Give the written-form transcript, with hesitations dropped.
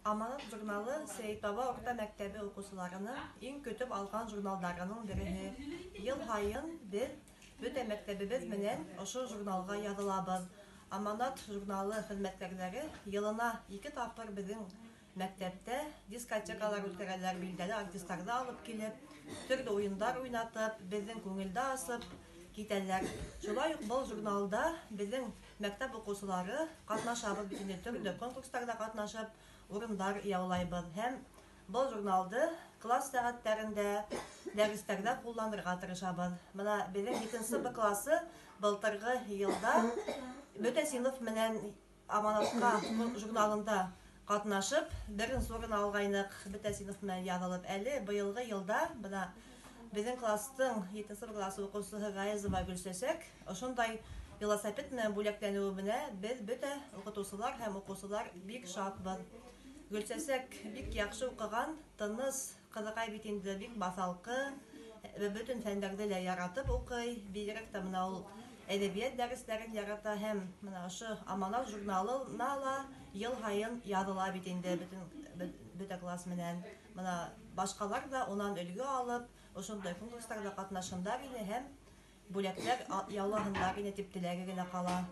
Аманат журналы Сейтова орта мәктәбе укучыларының иң көтеп алган журналдарының береһе. Ел һайын без бөтә мәктәбебез менән ошо журналга язылабыз. Аманат журналы хезмәткәрләре елына 2 тапкыр безнең мәктәптә дискотекалар үткәрәләр, билдәле артистларны алып килеп, төрле уеннар уйнатып, безнең күңелдә асып китәләр. Шулай ук бу журналда безнең мәктәп укучылары катнашабыз, бөтен төрле конкурсларда катнашып, урындар яулайбыз. Һәм бу журналды класс сәгатьләрендә, дәресләрдә кулланырга тырышабыз. Менә безнең 7нче Б классы былтыргы елда бөтен сыйныф менән Аманатка журналында катнашып, беренче урын алгайнык, бөтен сыйныф менән язылып. Әле быелгы елда менә безнең класстың 7нче классы укучысы Гаязова Гөлсәсәк, ошондай велосипед менән бүләкләнүе менән без бөтен укытучылар һәм укучылар бик шатбыз. Гөлсәсәк бик яхшы укыган, тыныс, кызыкай бит инде, бик баҫалҡы, бөтен фәндәрҙе лә яратып укый, бигерәк тә менә ул әҙәбиәт дәресләрен ярата һәм менә ошо Аманат журналына ла ел һайын яҙыла бит инде бөтә класс менән. Менә башҡалар да унан өлгө алып, ошондай конкурстарда катнашһындар ине һәм бүләктәр яулаһындар ине дип теләге генә ҡала.